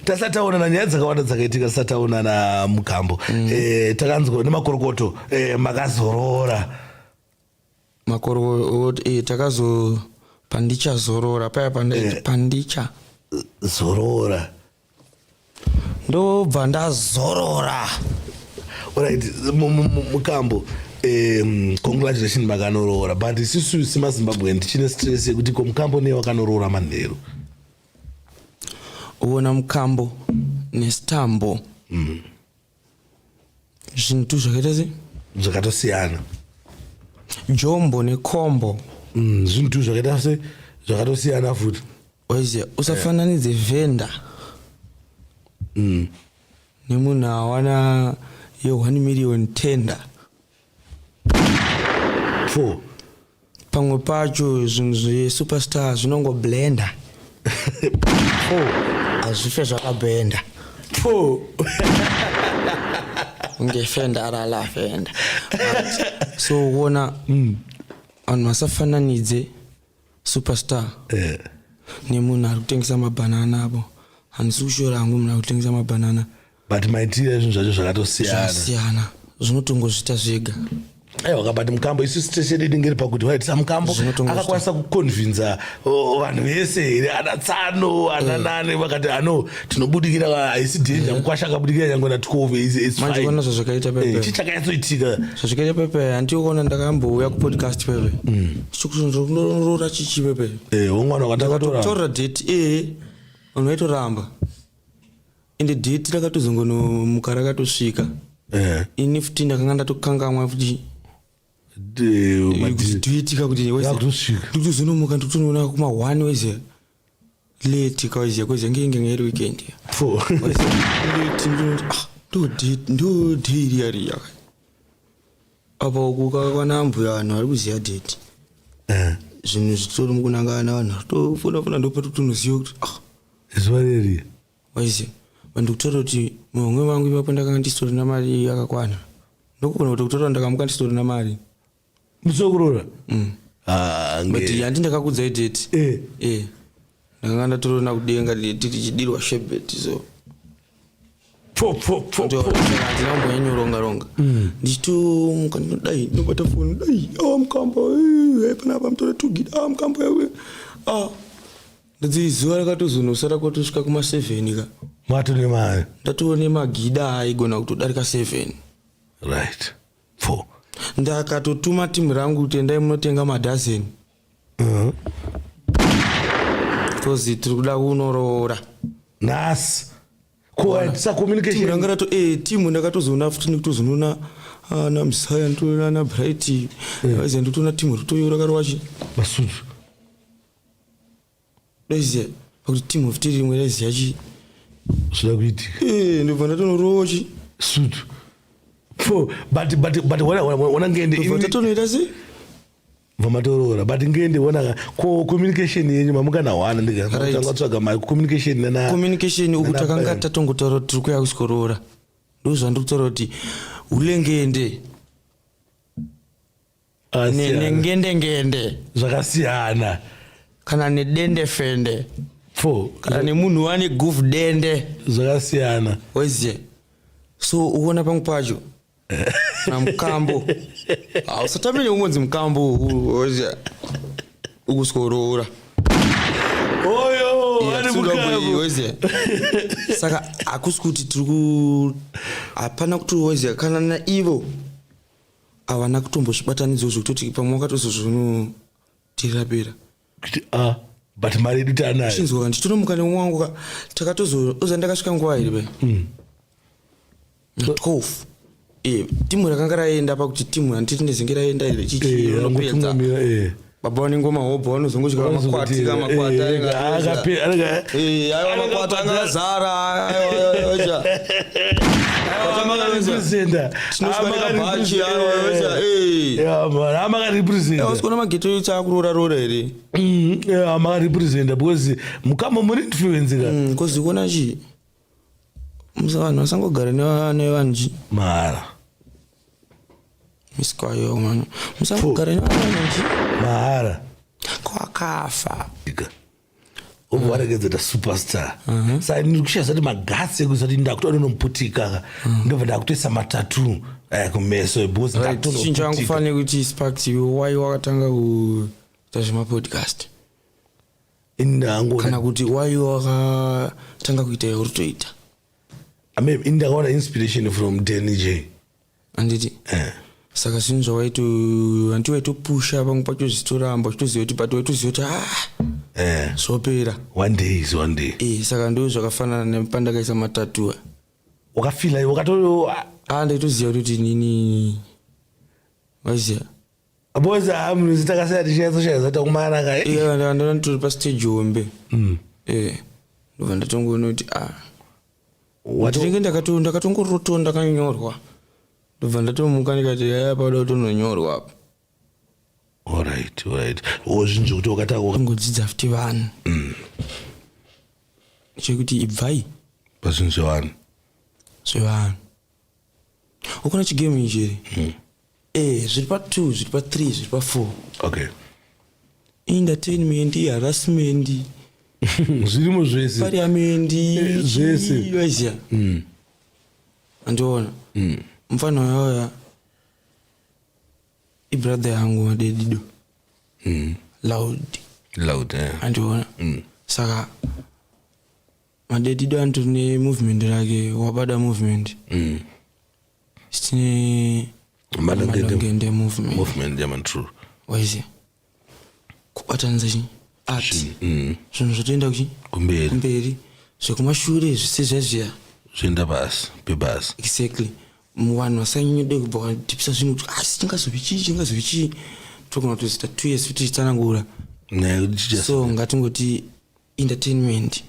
Tasataona nyaya dzakawanda dzakaitika tasataona na Mukambo. Takanzwa nemakorokoto makazorora. Makorokoto takazo pandicha zorora paya pandicha zorora. Ndobva ndazorora. Alright, Mukambo. Congratulations makanorora, but isusu semaZimbabwe ndichine stress yekuti Mukambo newe wakanorora manheru. Uona Mukambo nestambo zvintu zvakaita sei zvakatosiyana. Jombo nekombo zvintu zvakaita sei zvakatosiyana futi. Oiziya usafananidze venda nemunhu awana ye1 million tender. Pamwe pacho zvinhu zvesuperstar zvinongoblenda. Azvife zvakabhenda. Ungefenda arala fenda. So uona vanhu vasafananidze superstar nemunhu ari kutengesa mabanana abo. Handisi kushora hangu munhu ari kutengesa mabanana. But maitire zvinhu zvacho zvakatosiyana. Zvinotongozvita zvega. Wakabati Mukambo isu station yedu ngeri pakuti waita Mukambo akakwanisa kuconvinza vanhu vese ana Tsano ana nane vakati tinobudikira haisi danger Mukwasha akabudikira nyangwe na 12 manje kuona zvakaita pepe chichakaitika zvakaita pepe handikuona ndakambouya kupodcast pepe chikurora chichi pepe womwana wakatatora date unoitoramba ende date rakatozongonomuka rakatosvika ini futi ndakanga ndatokangamwa futi tuitika kuti ndikuzonomuka ndikutonoona kuma1 weze late kawaziya kweze ngenge ngeri weekend ndo daily yari yaka apa kukakwana mbuya vanhu vari kuziya date zvinhu zvitori mukunangana vanhu tofuna ndopatutonoziva kuti zuva reri waiziya vandikutora kuti mumwe wangu ipapo ndakanga ndistori namari yakakwana ndokugona kuti kutora ndakamuka ndistori namari musokurora but handi ndakakudzai date ndakanga ndatorona kudenga tiri chidirwa shebet so ndinambonyanyoronga ndichitomuka ndinodai ndinobata foni dai Mukambo panapa mutore 2 gig Mukambo yawe ndadzizuva rakatozonosara kwatosvika kuma7 ka matone mari ndatone magida aigona kutodarika 7 right ndakatotuma timu rangu kuti endai munotenga madhazeni kozi tiri kuda kunorora nhasi kuwaitisa communication ranga rato timu ndakatozoona futi ndikutozoona ana Mzaya nditoona ana Bright waiziya nditoona timu ritoyo rakarwachi masutu waiziya pakuti timu futi rimwe raiziya chi zvida kuitika ndobva ndatonorochi sutu but wana ngende tatonoita sei vamatorora but ngende wana communication yenyu mamukanawana ndikatanga ma communication uku takanga tatongotaura tiri kuya kusikorora ndozvandikutaura kuti ulengende nengende zvakasiyana kana nedende fende kana nemunhu wane goof dende zvakasiyana waiziye so uona pamwe pacho na Mukambo usatamene umodzi Mukambo waiziya ukusikorora waiziya saka hakusi kuti tiri hapana kuti waiziya kana naivo havana kutombozvibatanidzo zvekutoti pamwe wakatozozvinotirapira kuti but mari yedu tanayo chinzwa nditonomuka nemwe wangu takatozoza ndakasvika nguva iri pe 12 timu rakanga raenda pakuti timu handiti ndezenge raenda iri chichiropedza baba vanengoma hobha vanozongosvika makwata makwata angazara tinosvika mageto chaakurora here makarepresenta because Mukambo muri influence ka kozi kuona chi vanhu vasangogara nevanji mara misikwayo mwana musangogara nevanji mara kwakafa obva waregedzera superstar saka ndikushaya zati magasi ekuzati ndakutoda nomuputika ndobva ndakutoisa matatu kumeso because chinchangufane kuti Sparks why wakatanga kuita zvemapodcast kana kuti why wakatanga kuita yauritoita ndakaona inspiration from Danny J anditi saka zvinhu zvawaiti waitopusha pamwe pacho zvitoramba uchitoziva kuti but waitoziva kuti zvopera one day saka ndo zvakafanana nepandakaisa matatu wakafila wakato ndaitoziva kuti nini waziva boza munhu zitakasaya tichiyatsoshaya zata kumanaka ndandori pastage hombe ndobva ndatongoona kuti ndinenge ndakatongorotonda kanyorwa ndobva ndatomuka ndikati pada kutononyorwa apa alright zvinhu zvokuti wakatakangodzidza futi vanhu chekuti ibvai pazvinhu zvevanhu ukona chigemu ichi zviri pa2 zviri pa3 zviri pa4 okay entertainment harassment zvirimo zvese parliament zvese waziya andiona mfano waya ibrother yangu Madedido loud andiona saka Madedido antone movement rake wabada movement sitine malangende movement yaman true waziya kubatanza chi art zvinhu zvotoenda kumberi zvekumashure zvise zvazviya zvoenda pasi pebasi exactly vanhu vasanyode kubva kwatipisa zvinhu kuti chingazovi chii togona kutozita 2 years futi chitsanangura so ngatingoti entertainment